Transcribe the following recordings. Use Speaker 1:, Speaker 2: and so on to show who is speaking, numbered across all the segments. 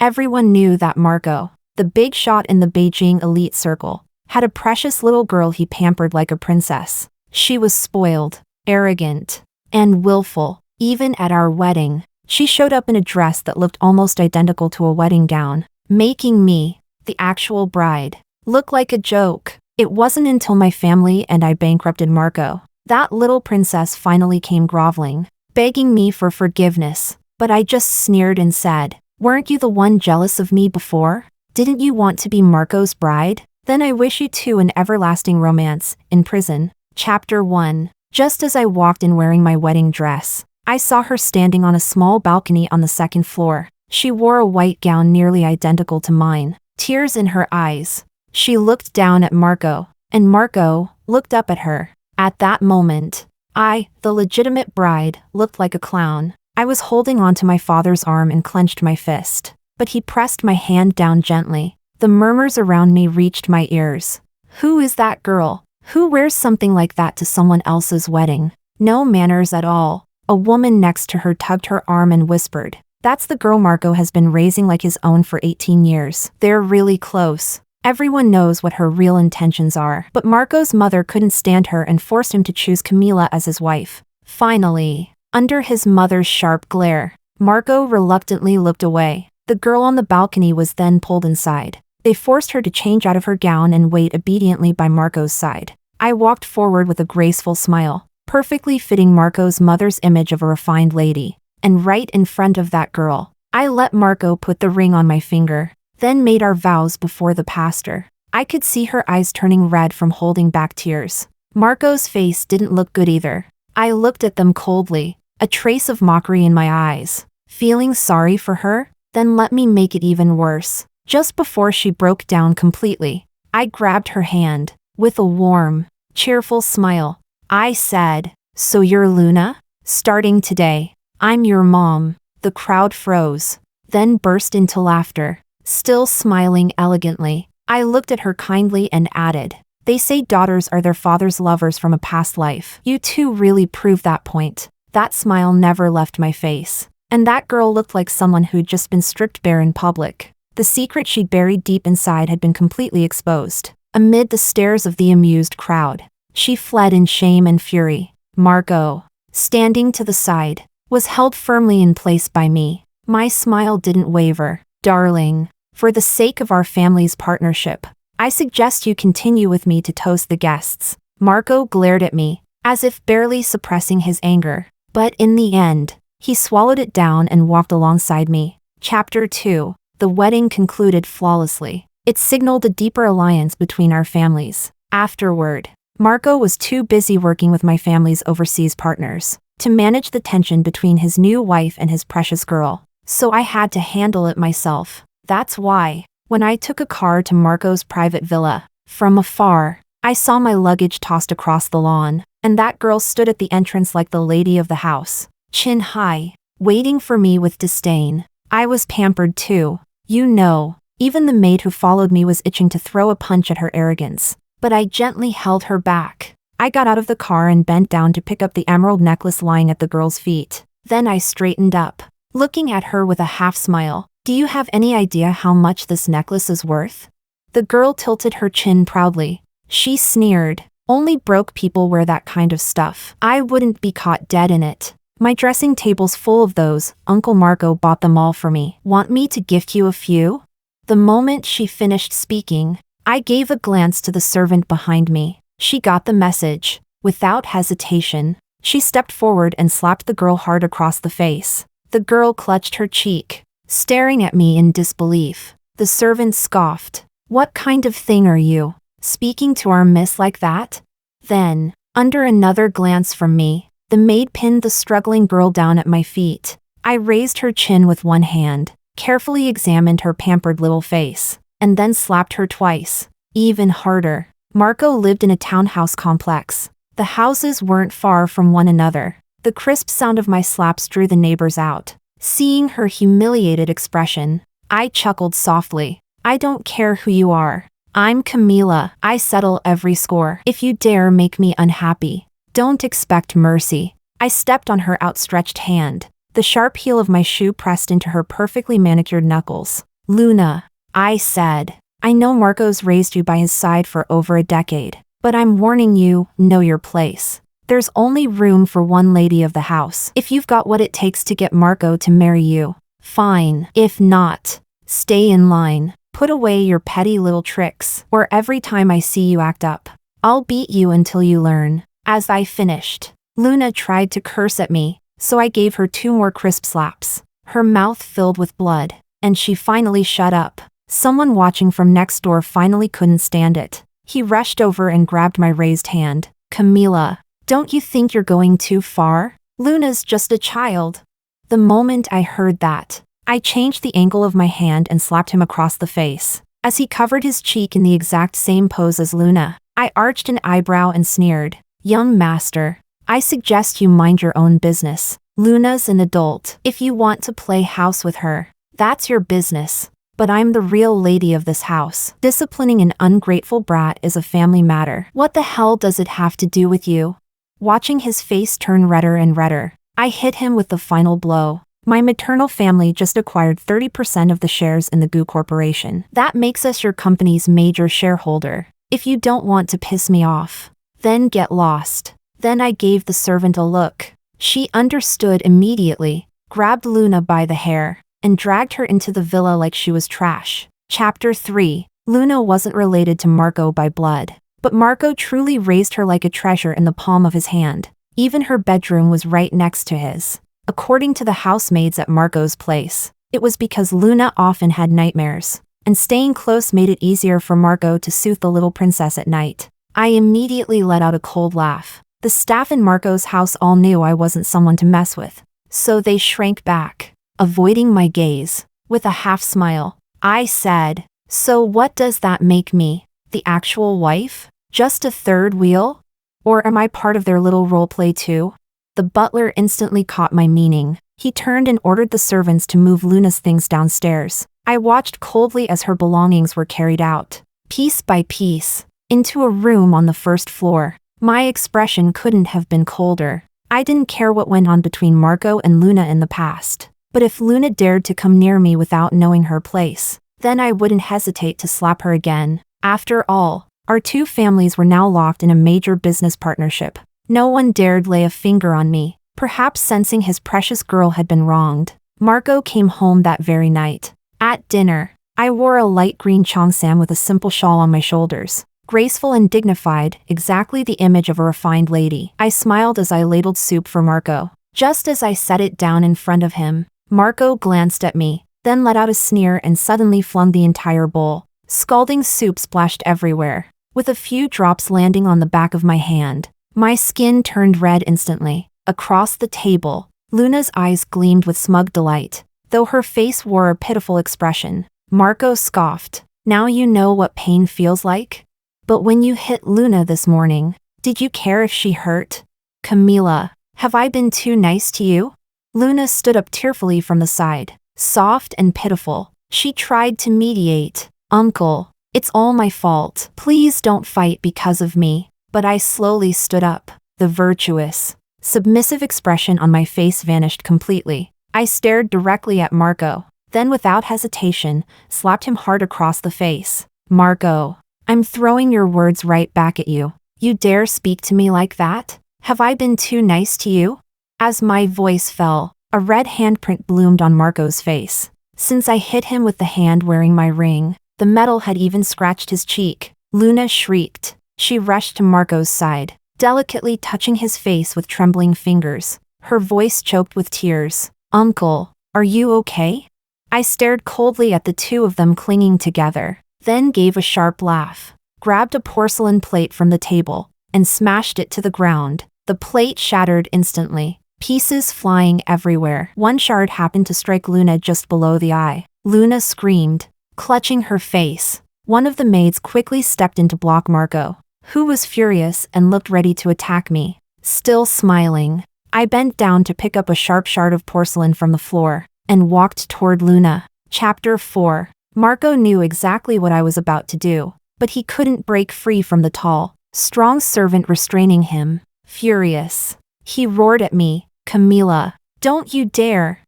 Speaker 1: Everyone knew that Marco, the big shot in the Beijing elite circle, had a precious little girl he pampered like a princess. She was spoiled, arrogant, and willful. Even at our wedding, she showed up in a dress that looked almost identical to a wedding gown, making me, the actual bride, look like a joke. It wasn't until my family and I bankrupted Marco that little princess finally came groveling, begging me for forgiveness. But I just sneered and said, "Weren't you the one jealous of me before? Didn't you want to be Marco's bride? Then I wish you two an everlasting romance, in prison." Chapter 1. Just as I walked in wearing my wedding dress, I saw her standing on a small balcony on the second floor. She wore a white gown nearly identical to mine, tears in her eyes. She looked down at Marco, and Marco looked up at her. At that moment, I, the legitimate bride, looked like a clown. I was holding onto my father's arm and clenched my fist, but he pressed my hand down gently. The murmurs around me reached my ears. Who is that girl? Who wears something like that to someone else's wedding? No manners at all. A woman next to her tugged her arm and whispered, "That's the girl Marco has been raising like his own for 18 years. They're really close. Everyone knows what her real intentions are." But Marco's mother couldn't stand her and forced him to choose Camila as his wife. Finally, under his mother's sharp glare, Marco reluctantly looked away. The girl on the balcony was then pulled inside. They forced her to change out of her gown and wait obediently by Marco's side. I walked forward with a graceful smile, perfectly fitting Marco's mother's image of a refined lady. And right in front of that girl, I let Marco put the ring on my finger, then made our vows before the pastor. I could see her eyes turning red from holding back tears. Marco's face didn't look good either. I looked at them coldly, a trace of mockery in my eyes. Feeling sorry for her? Then let me make it even worse. Just before she broke down completely, I grabbed her hand. With a warm, cheerful smile, I said, "So you're Luna? Starting today, I'm your mom." The crowd froze, then burst into laughter. Still smiling elegantly, I looked at her kindly and added, "They say daughters are their father's lovers from a past life. You two really proved that point." That smile never left my face. And that girl looked like someone who'd just been stripped bare in public. The secret she'd buried deep inside had been completely exposed. Amid the stares of the amused crowd, she fled in shame and fury. Marco, standing to the side, was held firmly in place by me. My smile didn't waver. "Darling, for the sake of our family's partnership, I suggest you continue with me to toast the guests." Marco glared at me, as if barely suppressing his anger. But in the end, he swallowed it down and walked alongside me. Chapter 2. The wedding concluded flawlessly. It signaled a deeper alliance between our families. Afterward, Marco was too busy working with my family's overseas partners to manage the tension between his new wife and his precious girl. So I had to handle it myself. That's why, when I took a car to Marco's private villa, from afar, I saw my luggage tossed across the lawn, and that girl stood at the entrance like the lady of the house, chin high, waiting for me with disdain. I was pampered too. You know, even the maid who followed me was itching to throw a punch at her arrogance. But I gently held her back. I got out of the car and bent down to pick up the emerald necklace lying at the girl's feet. Then I straightened up, looking at her with a half smile. "Do you have any idea how much this necklace is worth?" The girl tilted her chin proudly. She sneered, "Only broke people wear that kind of stuff. I wouldn't be caught dead in it. My dressing table's full of those. Uncle Marco bought them all for me. Want me to gift you a few?" The moment she finished speaking, I gave a glance to the servant behind me. She got the message. Without hesitation, she stepped forward and slapped the girl hard across the face. The girl clutched her cheek, staring at me in disbelief. The servant scoffed. "What kind of thing are you, speaking to our miss like that?" Then, under another glance from me, the maid pinned the struggling girl down at my feet. I raised her chin with one hand, carefully examined her pampered little face, and then slapped her twice, even harder. Marco lived in a townhouse complex. The houses weren't far from one another. The crisp sound of my slaps drew the neighbors out. Seeing her humiliated expression, I chuckled softly. "I don't care who you are. I'm Camila. I settle every score. If you dare make me unhappy, don't expect mercy." I stepped on her outstretched hand. The sharp heel of my shoe pressed into her perfectly manicured knuckles. Luna, I said. I know Marco's raised you by his side for over a decade, but I'm warning you, know your place. There's only room for one lady of the house. If you've got what it takes to get Marco to marry you, fine. If not, stay in line. Put away your petty little tricks, or every time I see you act up, I'll beat you until you learn. As I finished, Luna tried to curse at me, so I gave her 2 more crisp slaps. Her mouth filled with blood, and she finally shut up. Someone watching from next door finally couldn't stand it. He rushed over and grabbed my raised hand. Camila, don't you think you're going too far? Luna's just a child. The moment I heard that, I changed the angle of my hand and slapped him across the face. As he covered his cheek in the exact same pose as Luna, I arched an eyebrow and sneered. Young master, I suggest you mind your own business. Luna's an adult. If you want to play house with her, that's your business. But I'm the real lady of this house. Disciplining an ungrateful brat is a family matter. What the hell does it have to do with you? Watching his face turn redder and redder, I hit him with the final blow. My maternal family just acquired 30% of the shares in the Goo Corporation. That makes us your company's major shareholder. If you don't want to piss me off, then get lost. Then I gave the servant a look. She understood immediately, grabbed Luna by the hair, and dragged her into the villa like she was trash. Chapter 3. Luna wasn't related to Marco by blood, but Marco truly raised her like a treasure in the palm of his hand. Even her bedroom was right next to his. According to the housemaids at Marco's place, it was because Luna often had nightmares, and staying close made it easier for Marco to soothe the little princess at night. I immediately let out a cold laugh. The staff in Marco's house all knew I wasn't someone to mess with, so they shrank back, avoiding my gaze. With a half smile, I said, "So what does that make me? The actual wife? Just a third wheel? Or am I part of their little roleplay too?" The butler instantly caught my meaning. He turned and ordered the servants to move Luna's things downstairs. I watched coldly as her belongings were carried out, piece by piece, into a room on the first floor. My expression couldn't have been colder. I didn't care what went on between Marco and Luna in the past, but if Luna dared to come near me without knowing her place, then I wouldn't hesitate to slap her again. After all, our 2 families were now locked in a major business partnership. No one dared lay a finger on me, perhaps sensing his precious girl had been wronged. Marco came home that very night. At dinner, I wore a light green cheongsam with a simple shawl on my shoulders. Graceful and dignified, exactly the image of a refined lady. I smiled as I ladled soup for Marco. Just as I set it down in front of him, Marco glanced at me, then let out a sneer and suddenly flung the entire bowl. Scalding soup splashed everywhere, with a few drops landing on the back of my hand. My skin turned red instantly. Across the table, Luna's eyes gleamed with smug delight, though her face wore a pitiful expression. Marco scoffed. "Now you know what pain feels like? But when you hit Luna this morning, did you care if she hurt? Camila, have I been too nice to you?" Luna stood up tearfully from the side, soft and pitiful. She tried to mediate. "Uncle, it's all my fault. Please don't fight because of me." But I slowly stood up. The virtuous, submissive expression on my face vanished completely. I stared directly at Marco, then without hesitation, slapped him hard across the face. "Marco, I'm throwing your words right back at you. You dare speak to me like that? Have I been too nice to you?" As my voice fell, a red handprint bloomed on Marco's face. Since I hit him with the hand wearing my ring, the metal had even scratched his cheek. Luna shrieked. She rushed to Marco's side, delicately touching his face with trembling fingers. Her voice choked with tears. "Uncle, are you okay?" I stared coldly at the 2 of them clinging together, then gave a sharp laugh, grabbed a porcelain plate from the table, and smashed it to the ground. The plate shattered instantly, pieces flying everywhere. One shard happened to strike Luna just below the eye. Luna screamed, clutching her face. One of the maids quickly stepped in to block Marco, who was furious and looked ready to attack me. Still smiling, I bent down to pick up a sharp shard of porcelain from the floor, and walked toward Luna. Chapter 4. Marco knew exactly what I was about to do, but he couldn't break free from the tall, strong servant restraining him. Furious, he roared at me, "Camila, don't you dare!"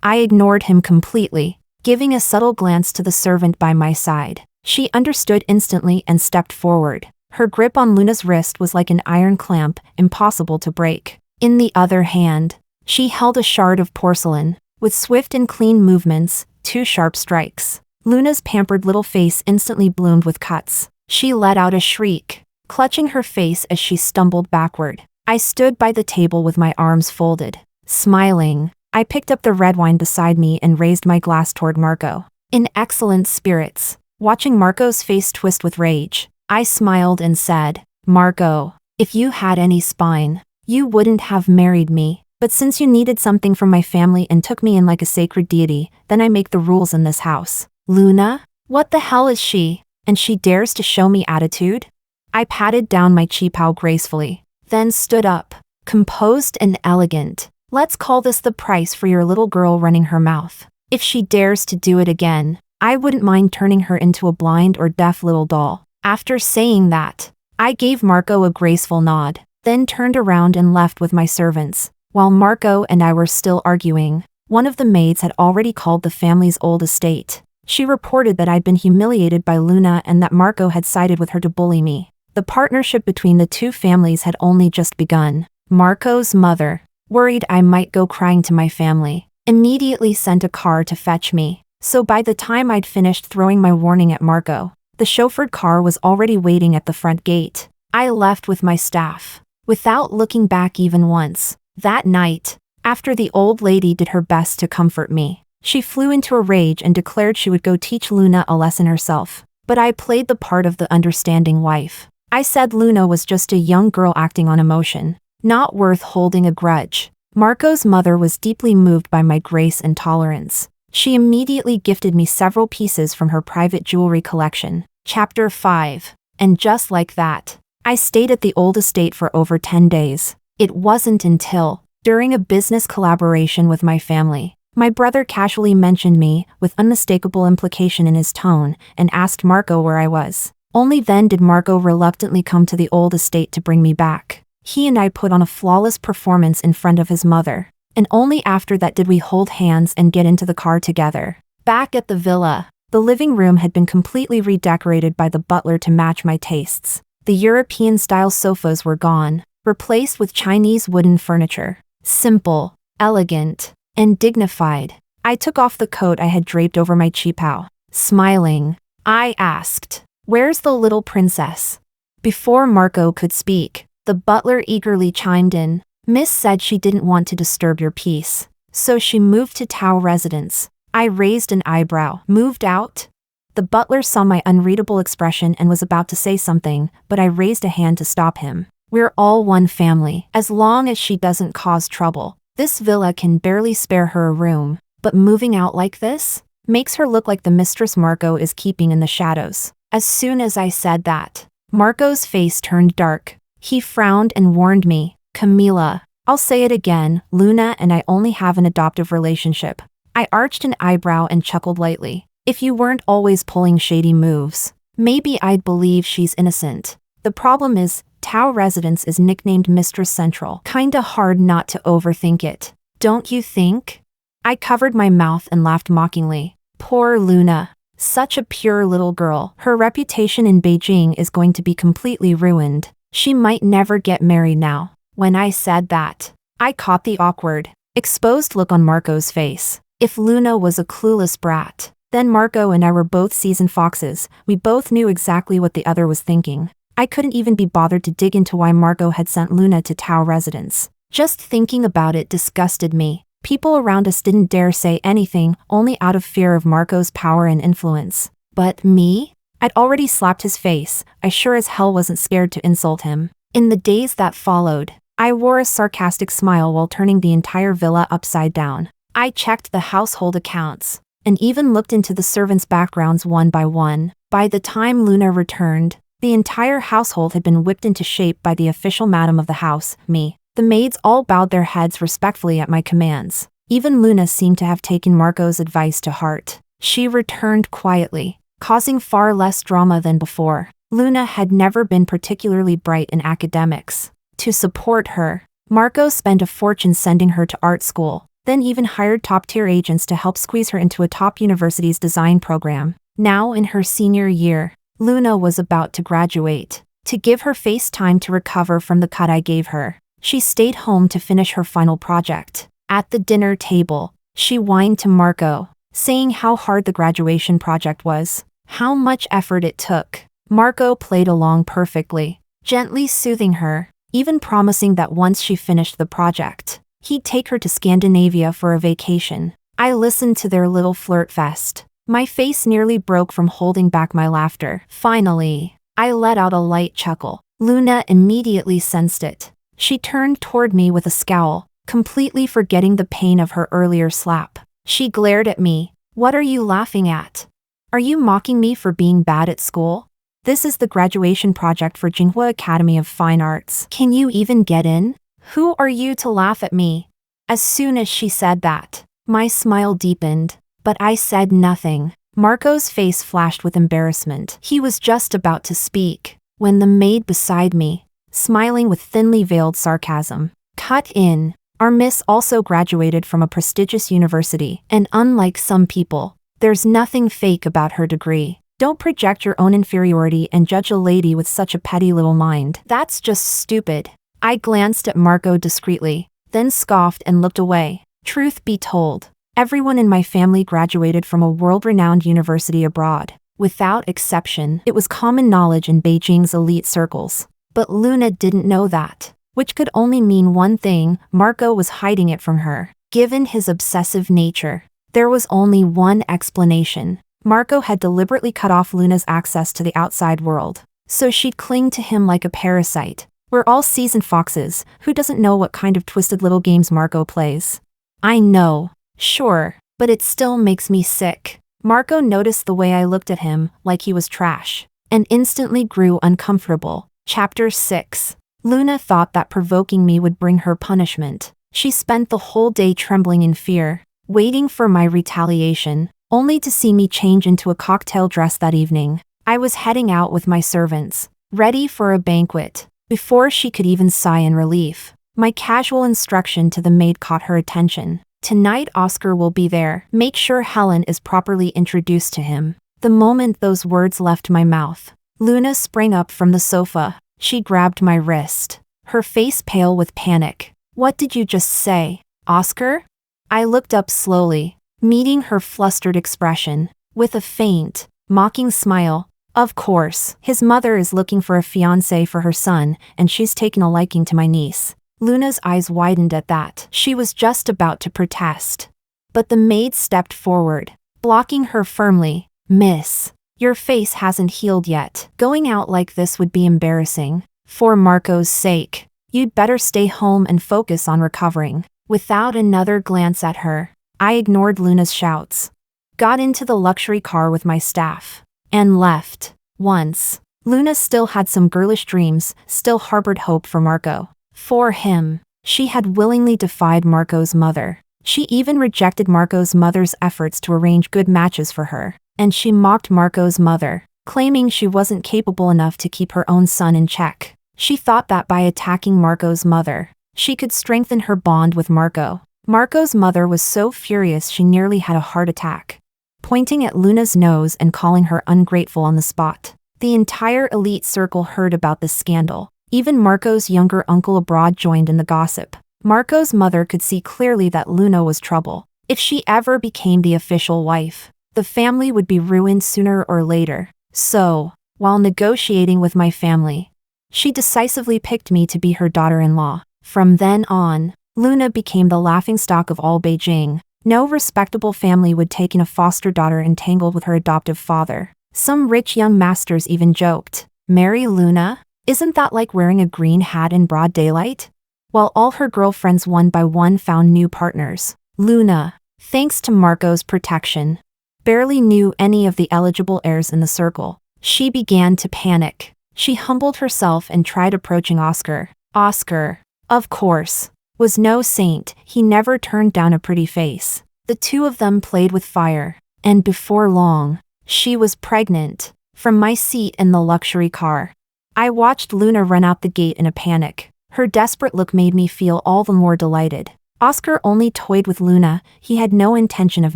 Speaker 1: I ignored him completely, giving a subtle glance to the servant by my side. She understood instantly and stepped forward. Her grip on Luna's wrist was like an iron clamp, impossible to break. In the other hand, she held a shard of porcelain. With swift and clean movements, 2 sharp strikes. Luna's pampered little face instantly bloomed with cuts. She let out a shriek, clutching her face as she stumbled backward. I stood by the table with my arms folded. Smiling, I picked up the red wine beside me and raised my glass toward Marco. In excellent spirits, watching Marco's face twist with rage, I smiled and said, "Marco, if you had any spine, you wouldn't have married me. But since you needed something from my family and took me in like a sacred deity, then I make the rules in this house." "Luna? What the hell is she? And she dares to show me attitude?" I patted down my qipao gracefully, then stood up, composed and elegant. "Let's call this the price for your little girl running her mouth. If she dares to do it again, I wouldn't mind turning her into a blind or deaf little doll." After saying that, I gave Marco a graceful nod, then turned around and left with my servants. While Marco and I were still arguing, one of the maids had already called the family's old estate. She reported that I'd been humiliated by Luna and that Marco had sided with her to bully me. The partnership between the two families had only just begun. Marco's mother, worried I might go crying to my family, immediately sent a car to fetch me. So by the time I'd finished throwing my warning at Marco, the chauffeured car was already waiting at the front gate. I left with my staff, without looking back even once. That night, after the old lady did her best to comfort me, she flew into a rage and declared she would go teach Luna a lesson herself. But I played the part of the understanding wife. I said Luna was just a young girl acting on emotion, not worth holding a grudge. Marco's mother was deeply moved by my grace and tolerance. She immediately gifted me several pieces from her private jewelry collection. Chapter 5. And just like that, I stayed at the old estate for over 10 days. It wasn't until, during a business collaboration with my family, my brother casually mentioned me, with unmistakable implication in his tone, and asked Marco where I was. Only then did Marco reluctantly come to the old estate to bring me back. He and I put on a flawless performance in front of his mother, and only after that did we hold hands and get into the car together. Back at the villa, the living room had been completely redecorated by the butler to match my tastes. The European-style sofas were gone, replaced with Chinese wooden furniture. Simple, elegant, and dignified. I took off the coat I had draped over my qipao. Smiling, I asked, "Where's the little princess?" Before Marco could speak, the butler eagerly chimed in. "Miss said she didn't want to disturb your peace, so she moved to Tao residence." I raised an eyebrow. "Moved out?" The butler saw my unreadable expression and was about to say something, but I raised a hand to stop him. "We're all one family, as long as she doesn't cause trouble. This villa can barely spare her a room, but moving out like this makes her look like the mistress Marco is keeping in the shadows." As soon as I said that, Marco's face turned dark. He frowned and warned me, "Camila, I'll say it again, Luna and I only have an adoptive relationship." I arched an eyebrow and chuckled lightly. "If you weren't always pulling shady moves, maybe I'd believe she's innocent. The problem is, Tao residence is nicknamed Mistress Central. Kinda hard not to overthink it, don't you think?" I covered my mouth and laughed mockingly. Poor Luna. Such a pure little girl. Her reputation in Beijing is going to be completely ruined. She might never get married now. When I said that, I caught the awkward, exposed look on Marco's face. If Luna was a clueless brat, then Marco and I were both seasoned foxes. We both knew exactly what the other was thinking. I couldn't even be bothered to dig into why Marco had sent Luna to Tao residence. Just thinking about it disgusted me. People around us didn't dare say anything, only out of fear of Marco's power and influence. But me? I'd already slapped his face. I sure as hell wasn't scared to insult him. In the days that followed, I wore a sarcastic smile while turning the entire villa upside down. I checked the household accounts, and even looked into the servants' backgrounds one by one. By the time Luna returned, the entire household had been whipped into shape by the official madam of the house, me. The maids all bowed their heads respectfully at my commands. Even Luna seemed to have taken Marco's advice to heart. She returned quietly, causing far less drama than before. Luna had never been particularly bright in academics. To support her, Marco spent a fortune sending her to art school. then even hired top-tier agents to help squeeze her into a top university's design program. Now in her senior year, Luna was about to graduate. To give her face time to recover from the cut I gave her, she stayed home to finish her final project. At the dinner table, she whined to Marco, saying how hard the graduation project was, how much effort it took. Marco played along perfectly, gently soothing her, even promising that once she finished the project, he'd take her to Scandinavia for a vacation. I listened to their little flirt fest. My face nearly broke from holding back my laughter. Finally, I let out a light chuckle. Luna immediately sensed it. She turned toward me with a scowl, completely forgetting the pain of her earlier slap. She glared at me. "What are you laughing at? Are you mocking me for being bad at school? This is the graduation project for Jinghua Academy of Fine Arts. Can you even get in? Who are you to laugh at me?" As soon as she said that, my smile deepened, but I said nothing. Marco's face flashed with embarrassment. He was just about to speak, when the maid beside me, smiling with thinly veiled sarcasm, cut in. "Our miss also graduated from a prestigious university, and unlike some people, there's nothing fake about her degree. Don't project your own inferiority and judge a lady with such a petty little mind. That's just stupid." I glanced at Marco discreetly, then scoffed and looked away. Truth be told, everyone in my family graduated from a world-renowned university abroad. Without exception, it was common knowledge in Beijing's elite circles. But Luna didn't know that, which could only mean one thing: Marco was hiding it from her. Given his obsessive nature, there was only one explanation. Marco had deliberately cut off Luna's access to the outside world, so she'd cling to him like a parasite. We're all seasoned foxes. Who doesn't know what kind of twisted little games Marco plays? I know, sure, but it still makes me sick. Marco noticed the way I looked at him, like he was trash, and instantly grew uncomfortable. Chapter 6. Luna thought that provoking me would bring her punishment. She spent the whole day trembling in fear, waiting for my retaliation, only to see me change into a cocktail dress that evening. I was heading out with my servants, ready for a banquet. Before she could even sigh in relief, my casual instruction to the maid caught her attention. "Tonight Oscar will be there. Make sure Helen is properly introduced to him." The moment those words left my mouth, Luna sprang up from the sofa. She grabbed my wrist, her face pale with panic. "What did you just say? Oscar?" I looked up slowly, meeting her flustered expression, with a faint, mocking smile. "Of course, his mother is looking for a fiancé for her son, and she's taken a liking to my niece." Luna's eyes widened at that. She was just about to protest, but the maid stepped forward, blocking her firmly. "Miss, your face hasn't healed yet. Going out like this would be embarrassing. For Marco's sake, you'd better stay home and focus on recovering." Without another glance at her, I ignored Luna's shouts, got into the luxury car with my staff, and left. Once, Luna still had some girlish dreams, still harbored hope for Marco. For him, she had willingly defied Marco's mother. She even rejected Marco's mother's efforts to arrange good matches for her, and she mocked Marco's mother, claiming she wasn't capable enough to keep her own son in check. She thought that by attacking Marco's mother, she could strengthen her bond with Marco. Marco's mother was so furious she nearly had a heart attack, pointing at Luna's nose and calling her ungrateful on the spot. The entire elite circle heard about this scandal. Even Marco's younger uncle abroad joined in the gossip. Marco's mother could see clearly that Luna was trouble. If she ever became the official wife, the family would be ruined sooner or later. So, while negotiating with my family, she decisively picked me to be her daughter-in-law. From then on, Luna became the laughingstock of all Beijing. No respectable family would take in a foster daughter entangled with her adoptive father. Some rich young masters even joked, "Marry Luna? Isn't that like wearing a green hat in broad daylight?" While all her girlfriends one by one found new partners, Luna, thanks to Marco's protection, barely knew any of the eligible heirs in the circle. She began to panic. She humbled herself and tried approaching Oscar. Oscar, of course, was no saint. He never turned down a pretty face. The two of them played with fire, and before long, she was pregnant. From my seat in the luxury car, I watched Luna run out the gate in a panic. Her desperate look made me feel all the more delighted. Oscar only toyed with Luna, he had no intention of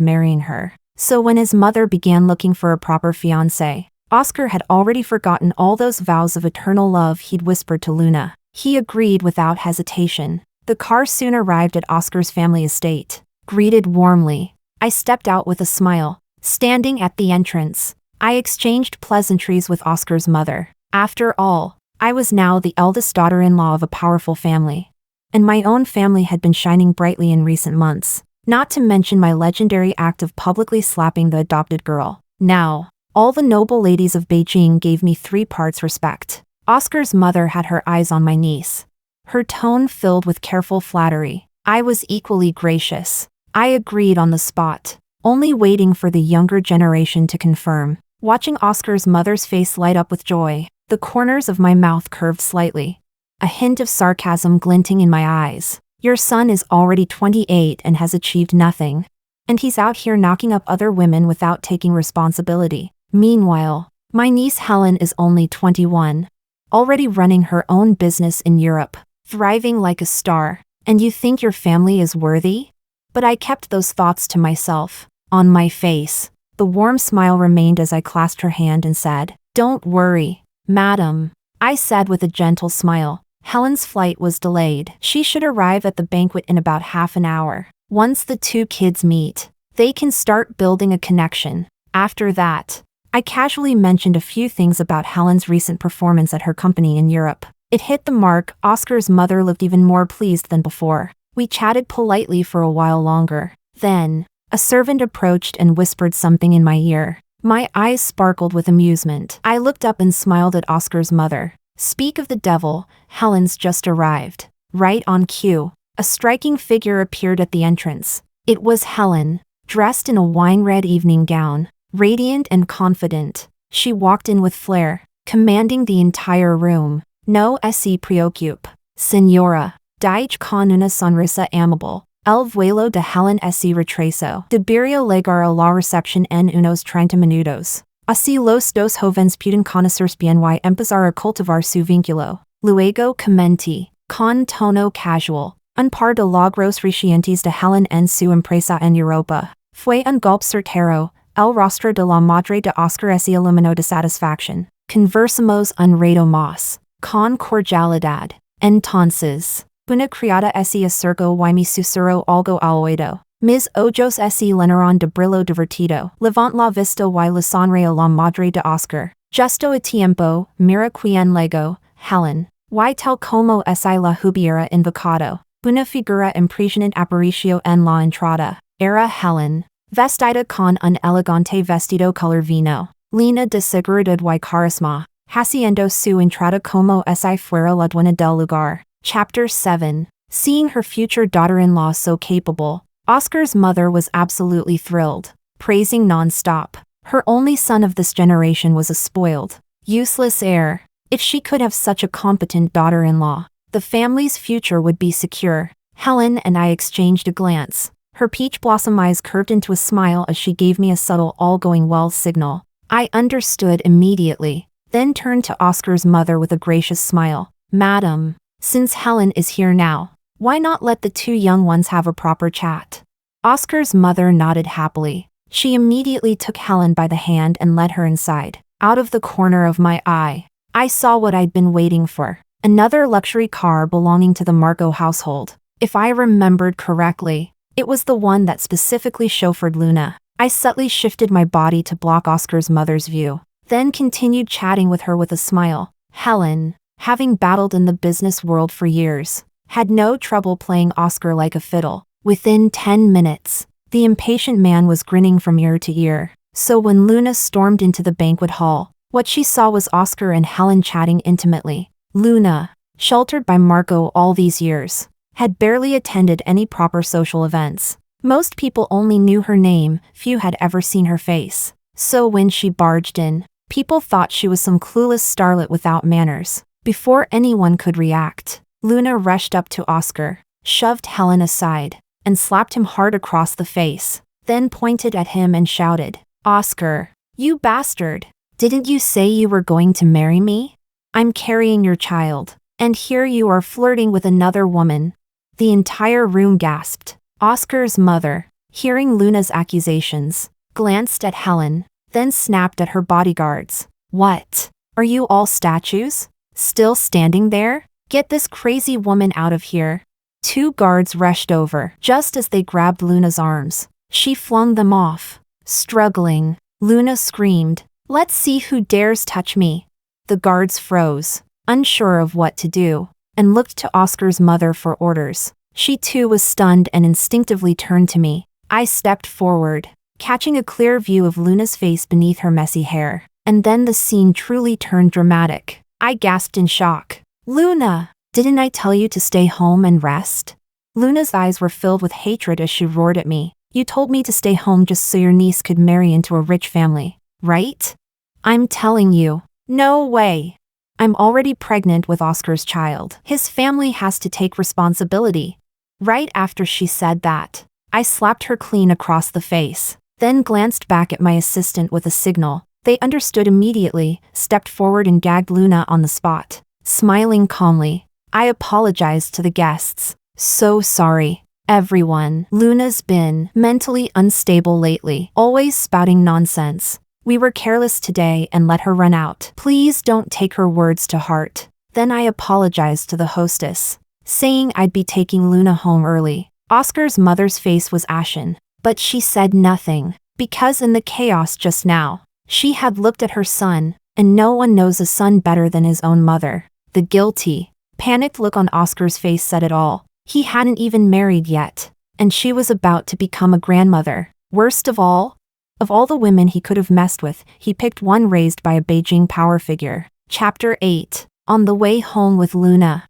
Speaker 1: marrying her. So when his mother began looking for a proper fiancé, Oscar had already forgotten all those vows of eternal love he'd whispered to Luna. He agreed without hesitation. The car soon arrived at Oscar's family estate. Greeted warmly, I stepped out with a smile. Standing at the entrance, I exchanged pleasantries with Oscar's mother. After all, I was now the eldest daughter-in-law of a powerful family. And my own family had been shining brightly in recent months, not to mention my legendary act of publicly slapping the adopted girl. Now, all the noble ladies of Beijing gave me 3 parts respect. Oscar's mother had her eyes on my niece, her tone filled with careful flattery. I was equally gracious. I agreed on the spot, only waiting for the younger generation to confirm. Watching Oscar's mother's face light up with joy, the corners of my mouth curved slightly, a hint of sarcasm glinting in my eyes. Your son is already 28 and has achieved nothing. And he's out here knocking up other women without taking responsibility. Meanwhile, my niece Helen is only 21, already running her own business in Europe, thriving like a star. And you think your family is worthy? But I kept those thoughts to myself. On my face, the warm smile remained as I clasped her hand and said, "Don't worry, madam," I said with a gentle smile. Helen's flight was delayed. She should arrive at the banquet in about half an hour. Once the 2 kids meet, they can start building a connection. After that, I casually mentioned a few things about Helen's recent performance at her company in Europe. It hit the mark. Oscar's mother looked even more pleased than before. We chatted politely for a while longer. Then, a servant approached and whispered something in my ear. My eyes sparkled with amusement. I looked up and smiled at Oscar's mother. Speak of the devil, Helen's just arrived. Right on cue, a striking figure appeared at the entrance. It was Helen, dressed in a wine-red evening gown, radiant and confident. She walked in with flair, commanding the entire room. No se preocupe, señora. Daich con una sonrisa amable. El vuelo de Helen se retrasó. Debería llegar a la recepción en unos 30 minutos. Así los dos jóvenes pueden conocerse bien y empezar a cultivar su vínculo. Luego comenté, con tono casual, un par de logros recientes de Helen en su empresa en Europa. Fue un golpe certero. El rostro de la madre de Oscar se iluminó de satisfacción. Conversamos un rato más, con cordialidad. Entonces, una criada se acercó y me susurró algo al oído. Mis ojos se llenaron de brillo divertido. Levant la vista y le sonreí a la madre de Oscar. Justo a tiempo, mira quien llegó, Helen. Y tal como se la hubiera invocado. Una figura impresionante apareció en la entrada. Era Helen, vestida con un elegante vestido color vino. Lina de seguridad y carisma, haciendo su entrada como si fuera la dueña del lugar. Chapter 7. Seeing her future daughter-in-law so capable, Oscar's mother was absolutely thrilled, praising non-stop. Her only son of this generation was a spoiled, useless heir. If she could have such a competent daughter-in-law, the family's future would be secure. Helen and I exchanged a glance. Her peach blossom eyes curved into a smile as she gave me a subtle all-going-well signal. I understood immediately, then turned to Oscar's mother with a gracious smile. Madam, since Helen is here now, why not let the 2 young ones have a proper chat? Oscar's mother nodded happily. She immediately took Helen by the hand and led her inside. Out of the corner of my eye, I saw what I'd been waiting for. Another luxury car belonging to the Margot household. If I remembered correctly, it was the one that specifically chauffeured Luna. I subtly shifted my body to block Oscar's mother's view, then continued chatting with her with a smile. Helen, having battled in the business world for years, had no trouble playing Oscar like a fiddle. Within 10 minutes, the impatient man was grinning from ear to ear. So when Luna stormed into the banquet hall, what she saw was Oscar and Helen chatting intimately. Luna, sheltered by Margot all these years, had barely attended any proper social events. Most people only knew her name, few had ever seen her face. So when she barged in, people thought she was some clueless starlet without manners. Before anyone could react, Luna rushed up to Oscar, shoved Helen aside, and slapped him hard across the face, then pointed at him and shouted, "Oscar, you bastard! Didn't you say you were going to marry me? I'm carrying your child, and here you are flirting with another woman." The entire room gasped. Oscar's mother, hearing Luna's accusations, glanced at Helen, then snapped at her bodyguards. What? Are you all statues? Still standing there? Get this crazy woman out of here. 2 guards rushed over, just as they grabbed Luna's arms. She flung them off. Struggling, Luna screamed, "Let's see who dares touch me." The guards froze, unsure of what to do, and looked to Oscar's mother for orders. She too was stunned and instinctively turned to me. I stepped forward, catching a clear view of Luna's face beneath her messy hair. And then the scene truly turned dramatic. I gasped in shock. "Luna, didn't I tell you to stay home and rest?" Luna's eyes were filled with hatred as she roared at me. "You told me to stay home just so your niece could marry into a rich family, right? I'm telling you, no way. I'm already pregnant with Oscar's child. His family has to take responsibility." Right after she said that, I slapped her clean across the face, then glanced back at my assistant with a signal. They understood immediately, stepped forward and gagged Luna on the spot. Smiling calmly, I apologized to the guests. "So sorry, everyone. Luna's been mentally unstable lately, always spouting nonsense. We were careless today and let her run out. Please don't take her words to heart." Then I apologized to the hostess, saying I'd be taking Luna home early. Oscar's mother's face was ashen, but she said nothing, because in the chaos just now, she had looked at her son, and no one knows a son better than his own mother. The guilty, panicked look on Oscar's face said it all. He hadn't even married yet, and she was about to become a grandmother. Worst of all the women he could have messed with, he picked one raised by a Beijing power figure. Chapter 8. On the way home with Luna.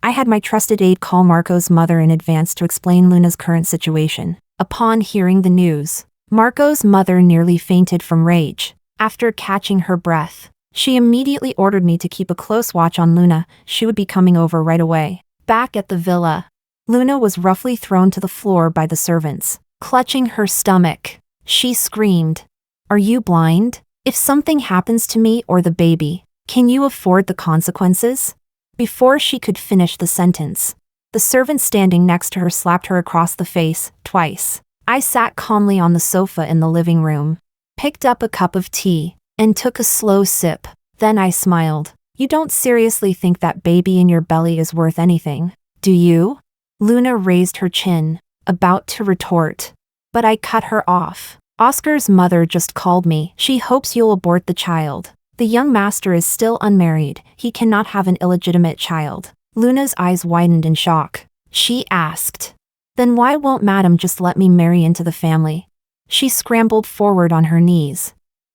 Speaker 1: I had my trusted aide call Marco's mother in advance to explain Luna's current situation. Upon hearing the news, Marco's mother nearly fainted from rage. After catching her breath, she immediately ordered me to keep a close watch on Luna. She would be coming over right away. Back at the villa, Luna was roughly thrown to the floor by the servants. Clutching her stomach, she screamed, "Are you blind? If something happens to me or the baby, can you afford the consequences?" Before she could finish the sentence, the servant standing next to her slapped her across the face, twice. I sat calmly on the sofa in the living room, picked up a cup of tea, and took a slow sip. Then I smiled. "You don't seriously think that baby in your belly is worth anything, do you?" Luna raised her chin, about to retort, but I cut her off. "Oscar's mother just called me. She hopes you'll abort the child. The young master is still unmarried. He cannot have an illegitimate child." Luna's eyes widened in shock. She asked, "Then why won't Madam just let me marry into the family?" She scrambled forward on her knees.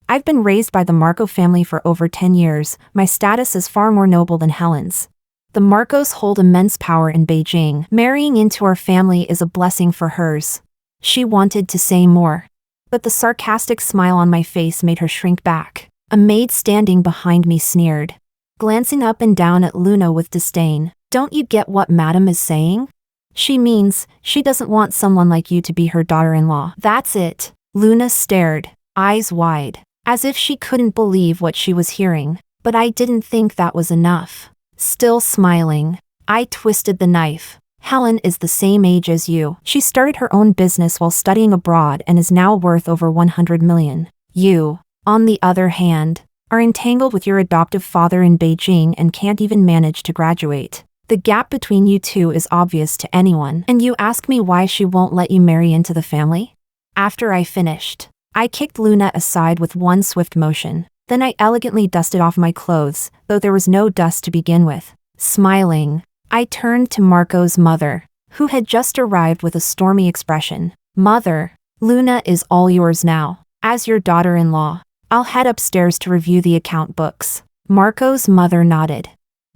Speaker 1: "I've been raised by the Marco family for over 10 years. My status is far more noble than Helen's. The Marcos hold immense power in Beijing. Marrying into our family is a blessing for hers." She wanted to say more, but the sarcastic smile on my face made her shrink back. A maid standing behind me sneered, glancing up and down at Luna with disdain. "Don't you get what Madam is saying? She means she doesn't want someone like you to be her daughter-in-law. That's it." Luna stared, eyes wide, as if she couldn't believe what she was hearing. But I didn't think that was enough. Still smiling, I twisted the knife. "Helen is the same age as you. She started her own business while studying abroad and is now worth over 100 million. You, on the other hand, are entangled with your adoptive father in Beijing and can't even manage to graduate. The gap between you two is obvious to anyone. And you ask me why she won't let you marry into the family?" After I finished, I kicked Luna aside with one swift motion. Then I elegantly dusted off my clothes, though there was no dust to begin with. Smiling, I turned to Marco's mother, who had just arrived with a stormy expression. "Mother, Luna is all yours now. As your daughter-in-law, I'll head upstairs to review the account books." Marco's mother nodded,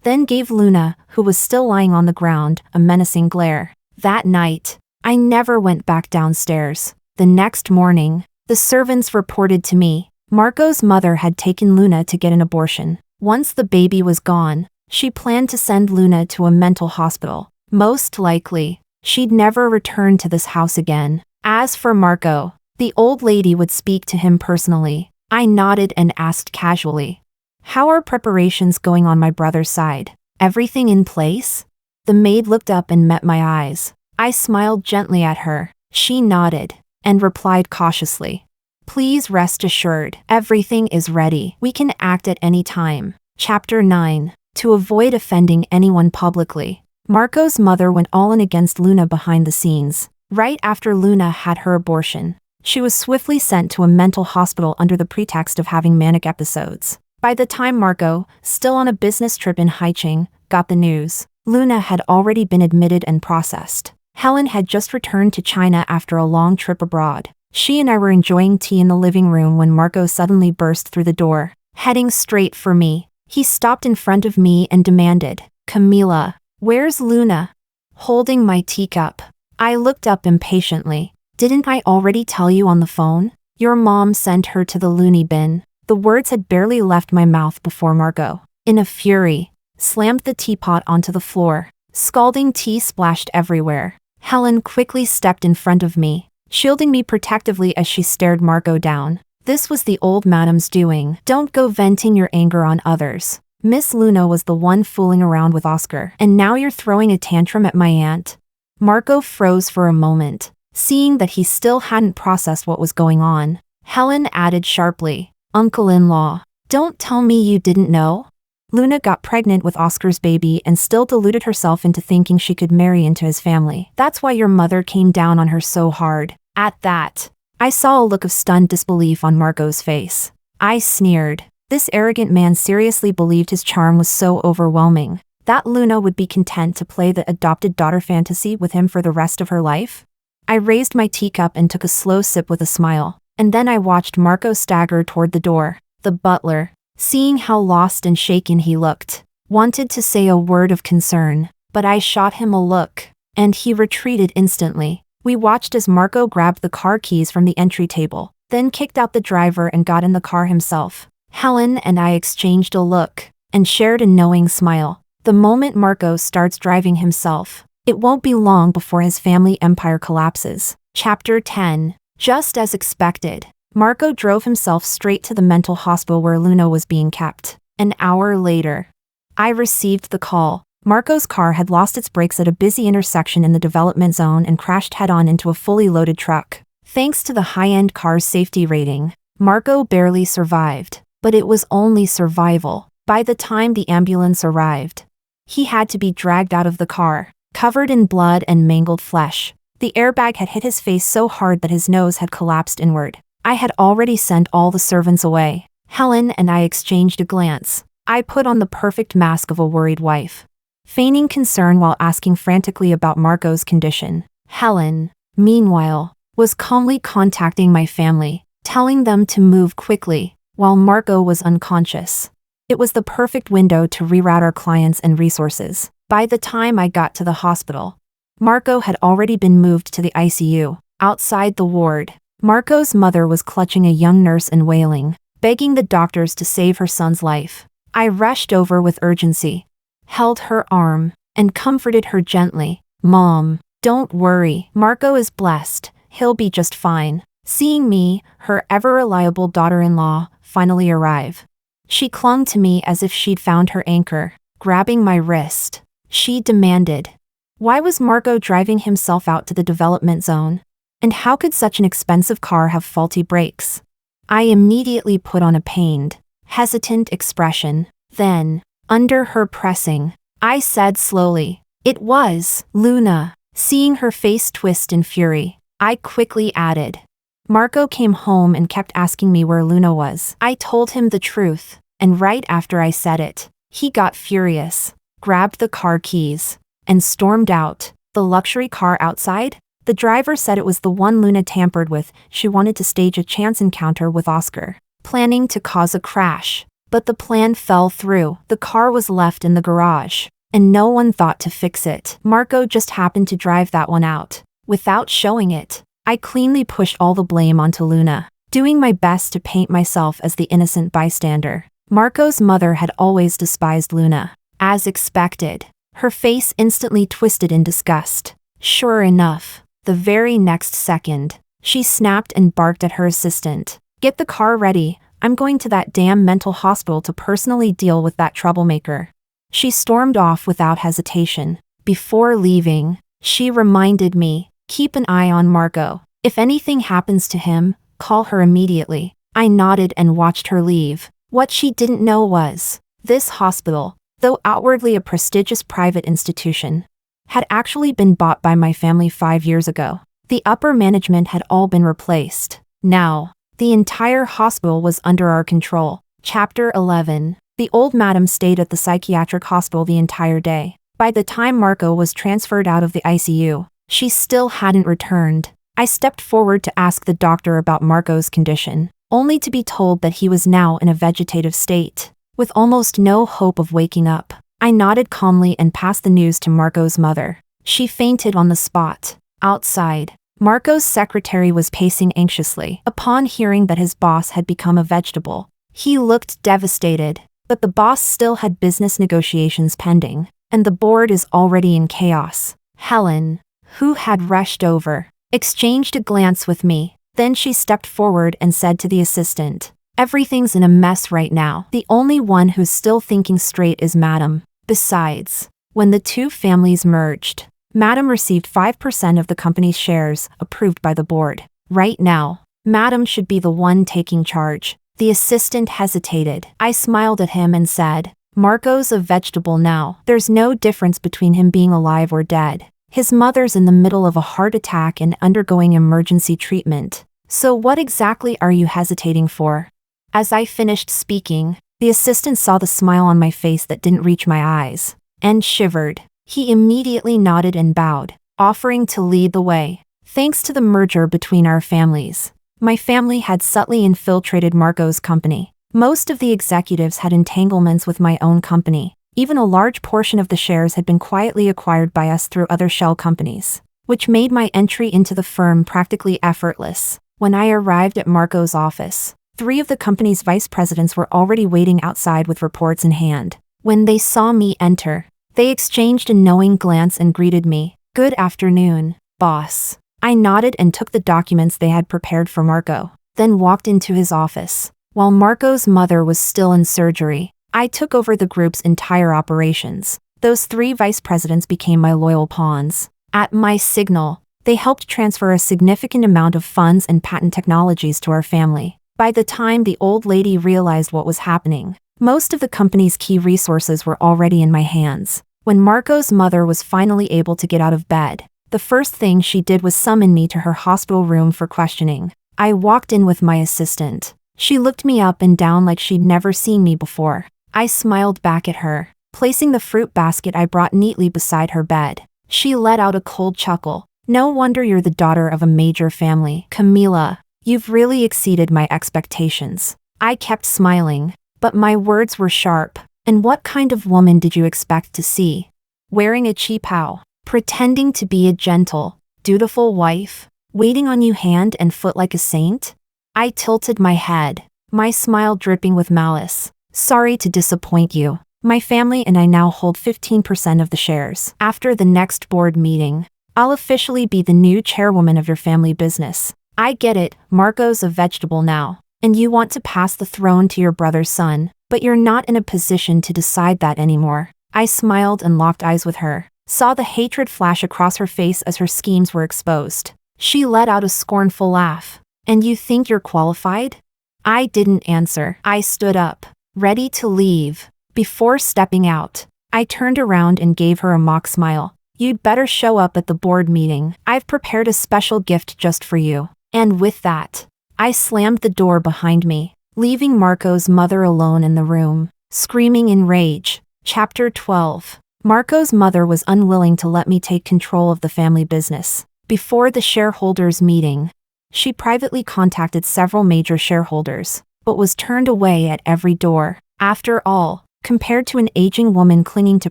Speaker 1: then gave Luna, who was still lying on the ground, a menacing glare. That night, I never went back downstairs. The next morning, the servants reported to me, Marco's mother had taken Luna to get an abortion. Once the baby was gone, she planned to send Luna to a mental hospital. Most likely, she'd never return to this house again. As for Marco, the old lady would speak to him personally. I nodded and asked casually, "How are preparations going on my brother's side? Everything in place?" The maid looked up and met my eyes. I smiled gently at her. She nodded and replied cautiously, "Please rest assured, everything is ready. We can act at any time." Chapter 9. To avoid offending anyone publicly, Marco's mother went all in against Luna behind the scenes. Right after Luna had her abortion, she was swiftly sent to a mental hospital under the pretext of having manic episodes. By the time Marco, still on a business trip in Beijing, got the news, Luna had already been admitted and processed. Helen had just returned to China after a long trip abroad. She and I were enjoying tea in the living room when Marco suddenly burst through the door, heading straight for me. He stopped in front of me and demanded, "Camila, where's Luna?" Holding my teacup, I looked up impatiently. "Didn't I already tell you on the phone? Your mom sent her to the loony bin." The words had barely left my mouth before Marco, in a fury, slammed the teapot onto the floor. Scalding tea splashed everywhere. Helen quickly stepped in front of me, shielding me protectively as she stared Marco down. This was the old madam's doing. "Don't go venting your anger on others. Miss Luna was the one fooling around with Oscar, and now you're throwing a tantrum at my aunt." Marco froze for a moment, seeing that he still hadn't processed what was going on. Helen added sharply, "Uncle-in-law, don't tell me you didn't know? Luna got pregnant with Oscar's baby and still deluded herself into thinking she could marry into his family. That's why your mother came down on her so hard." At that, I saw a look of stunned disbelief on Marco's face. I sneered. This arrogant man seriously believed his charm was so overwhelming that Luna would be content to play the adopted daughter fantasy with him for the rest of her life? I raised my teacup and took a slow sip with a smile, and then I watched Marco stagger toward the door. The butler, seeing how lost and shaken he looked, wanted to say a word of concern, but I shot him a look, and he retreated instantly. We watched as Marco grabbed the car keys from the entry table, then kicked out the driver and got in the car himself. Helen and I exchanged a look, and shared a knowing smile. The moment Marco starts driving himself, it won't be long before his family empire collapses. Chapter 10. Just as expected, Marco drove himself straight to the mental hospital where Luna was being kept. An hour later, I received the call. Marco's car had lost its brakes at a busy intersection in the development zone and crashed head-on into a fully loaded truck. Thanks to the high-end car's safety rating, Marco barely survived, but it was only survival. By the time the ambulance arrived, he had to be dragged out of the car, covered in blood and mangled flesh. The airbag had hit his face so hard that his nose had collapsed inward. I had already sent all the servants away. Helen and I exchanged a glance. I put on the perfect mask of a worried wife, feigning concern while asking frantically about Marco's condition. Helen, meanwhile, was calmly contacting my family, telling them to move quickly, while Marco was unconscious. It was the perfect window to reroute our clients and resources. By the time I got to the hospital, Marco had already been moved to the ICU. Outside the ward, Marco's mother was clutching a young nurse and wailing, begging the doctors to save her son's life. I rushed over with urgency, held her arm, and comforted her gently. "Mom, don't worry. Marco is blessed. He'll be just fine." Seeing me, her ever-reliable daughter-in-law, finally arrive, she clung to me as if she'd found her anchor. Grabbing my wrist, she demanded, why was Marco driving himself out to the development zone? And how could such an expensive car have faulty brakes? I immediately put on a pained, hesitant expression. Then, under her pressing, I said slowly, "It was Luna." Seeing her face twist in fury, I quickly added, "Marco came home and kept asking me where Luna was." I told him the truth, and right after I said it, he got furious, grabbed the car keys, and stormed out. The luxury car outside? The driver said it was the one Luna tampered with. She wanted to stage a chance encounter with Oscar, planning to cause a crash. But the plan fell through. The car was left in the garage, and no one thought to fix it. Marco just happened to drive that one out, without showing it. I cleanly pushed all the blame onto Luna, doing my best to paint myself as the innocent bystander. Marco's mother had always despised Luna. As expected, her face instantly twisted in disgust. Sure enough, the very next second, she snapped and barked at her assistant. "Get the car ready. I'm going to that damn mental hospital to personally deal with that troublemaker." She stormed off without hesitation, Before leaving, she reminded me, keep an eye on Marco. If anything happens to him, call her immediately. I nodded and watched her leave. What she didn't know was, this hospital, though outwardly a prestigious private institution, had actually been bought by my family 5 years ago. The upper management had all been replaced. Now, the entire hospital was under our control. Chapter 11. The old madam stayed at the psychiatric hospital the entire day. By the time Marco was transferred out of the ICU, she still hadn't returned. I stepped forward to ask the doctor about Marco's condition, only to be told that he was now in a vegetative state, with almost no hope of waking up. I nodded calmly and passed the news to Marco's mother. She fainted on the spot. Outside, Marco's secretary was pacing anxiously upon hearing that his boss had become a vegetable. He looked devastated, but the boss still had business negotiations pending, and the board is already in chaos. Helen, who had rushed over, exchanged a glance with me. Then she stepped forward and said to the assistant, "Everything's in a mess right now. The only one who's still thinking straight is Madam. Besides, when the two families merged, Madam received 5% of the company's shares approved by the board. Right now, Madam should be the one taking charge." The assistant hesitated. I smiled at him and said, "Marco's a vegetable now. There's no difference between him being alive or dead. His mother's in the middle of a heart attack and undergoing emergency treatment. So what exactly are you hesitating for?" As I finished speaking, the assistant saw the smile on my face that didn't reach my eyes, and shivered. He immediately nodded and bowed, offering to lead the way. Thanks to the merger between our families, my family had subtly infiltrated Marco's company. Most of the executives had entanglements with my own company. Even a large portion of the shares had been quietly acquired by us through other shell companies, which made my entry into the firm practically effortless. When I arrived at Marco's office, 3 of the company's vice presidents were already waiting outside with reports in hand. When they saw me enter, they exchanged a knowing glance and greeted me. "Good afternoon, boss." I nodded and took the documents they had prepared for Marco, then walked into his office. While Marco's mother was still in surgery, I took over the group's entire operations. Those 3 vice presidents became my loyal pawns. At my signal, they helped transfer a significant amount of funds and patent technologies to our family. By the time the old lady realized what was happening, most of the company's key resources were already in my hands. When Marco's mother was finally able to get out of bed, the first thing she did was summon me to her hospital room for questioning. I walked in with my assistant. She looked me up and down like she'd never seen me before. I smiled back at her, placing the fruit basket I brought neatly beside her bed. She let out a cold chuckle. "No wonder you're the daughter of a major family, Camila. You've really exceeded my expectations." I kept smiling, but my words were sharp. "And what kind of woman did you expect to see? Wearing a cheapao, pretending to be a gentle, dutiful wife, waiting on you hand and foot like a saint?" I tilted my head, my smile dripping with malice. "Sorry to disappoint you. My family and I now hold 15% of the shares. After the next board meeting, I'll officially be the new chairwoman of your family business. I get it, Marco's a vegetable now, and you want to pass the throne to your brother's son, but you're not in a position to decide that anymore." I smiled and locked eyes with her, saw the hatred flash across her face as her schemes were exposed. She let out a scornful laugh. "And you think you're qualified?" I didn't answer. I stood up, ready to leave. Before stepping out, I turned around and gave her a mock smile. "You'd better show up at the board meeting. I've prepared a special gift just for you." And with that, I slammed the door behind me, leaving Marco's mother alone in the room, screaming in rage. Chapter 12. Marco's mother was unwilling to let me take control of the family business. Before the shareholders' meeting, she privately contacted several major shareholders, but was turned away at every door. After all, compared to an aging woman clinging to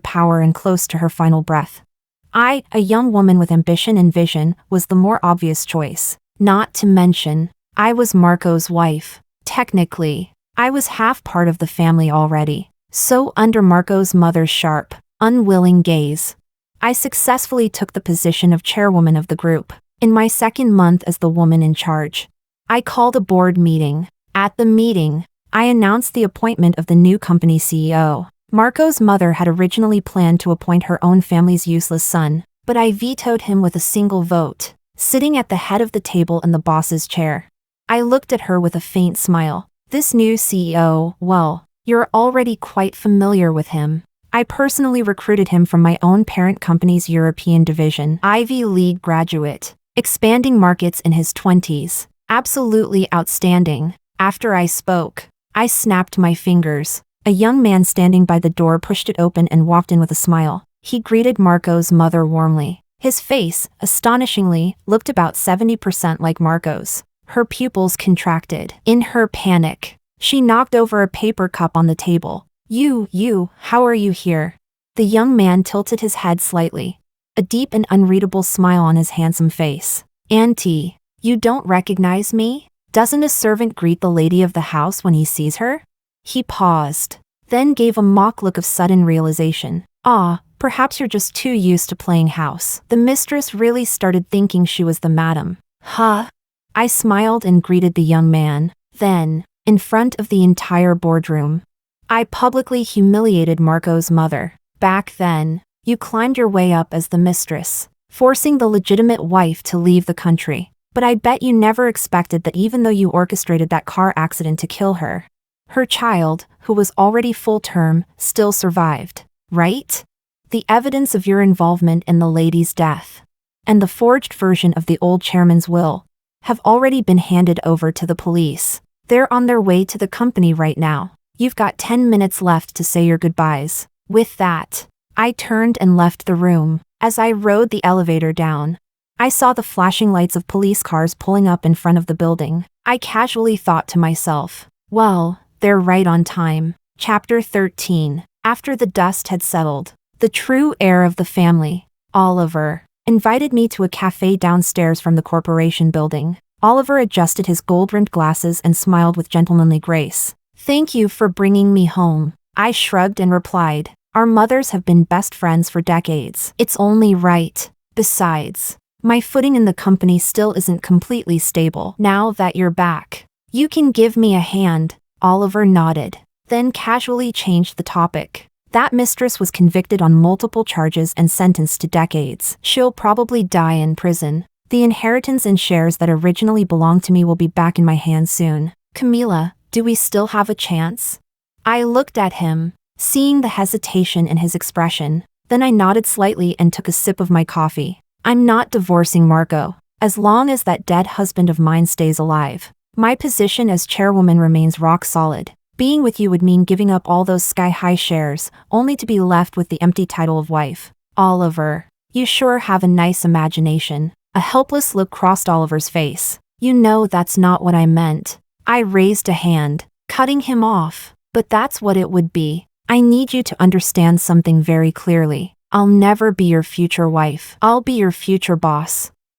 Speaker 1: power and close to her final breath, I, a young woman with ambition and vision, was the more obvious choice. Not to mention, I was Marco's wife. Technically, I was half part of the family already. So under Marco's mother's sharp, unwilling gaze, I successfully took the position of chairwoman of the group. In my second month as the woman in charge, I called a board meeting. At the meeting, I announced the appointment of the new company CEO, Marco's mother had originally planned to appoint her own family's useless son, but I vetoed him with a single vote, sitting at the head of the table in the boss's chair. I looked at her with a faint smile. This new CEO, well, you're already quite familiar with him. I personally recruited him from my own parent company's European division. Ivy League graduate, expanding markets in his 20s. Absolutely outstanding. After I spoke, I snapped my fingers. A young man standing by the door pushed it open and walked in with a smile. He greeted Marco's mother warmly. His face, astonishingly, looked about 70% like Marco's. Her pupils contracted. In her panic, she knocked over a paper cup on the table. How are you here? The young man tilted his head slightly, a deep and unreadable smile on his handsome face. Auntie, you don't recognize me? Doesn't a servant greet the lady of the house when he sees her? He paused, then gave a mock look of sudden realization. Perhaps you're just too used to playing house. The mistress really started thinking she was the madam. Huh? I smiled and greeted the young man. Then, in front of the entire boardroom, I publicly humiliated Marco's mother. Back then, you climbed your way up as the mistress, forcing the legitimate wife to leave the country. But I bet you never expected that even though you orchestrated that car accident to kill her, her child, who was already full term, still survived, right? The evidence of your involvement in the lady's death, and the forged version of the old chairman's will, have already been handed over to the police. They're on their way to the company right now. You've got 10 minutes left to say your goodbyes. With that, I turned and left the room. As I rode the elevator down, I saw the flashing lights of police cars pulling up in front of the building. I casually thought to myself, well, they're right on time. Chapter 13. After the dust had settled, the true heir of the family, Oliver, invited me to a cafe downstairs from the corporation building. Oliver adjusted his gold-rimmed glasses and smiled with gentlemanly grace. Thank you for bringing me home. I shrugged and replied, our mothers have been best friends for decades. It's only right. Besides, my footing in the company still isn't completely stable. Now that you're back, you can give me a hand. Oliver nodded, then casually changed the topic. That mistress was convicted on multiple charges and sentenced to decades. She'll probably die in prison. The inheritance and shares that originally belonged to me will be back in my hands soon. Camila, do we still have a chance? I looked at him, seeing the hesitation in his expression. Then I nodded slightly and took a sip of my coffee. I'm not divorcing Marco, as long as that dead husband of mine stays alive. My position as chairwoman remains rock solid. Being with you would mean giving up all those sky-high shares, only to be left with the empty title of wife. Oliver, you sure have a nice imagination. A helpless look crossed Oliver's face. You know that's not what I meant. I raised a hand, cutting him off. But that's what it would be. I need you to understand something very clearly. I'll never be your future wife. I'll be your future boss.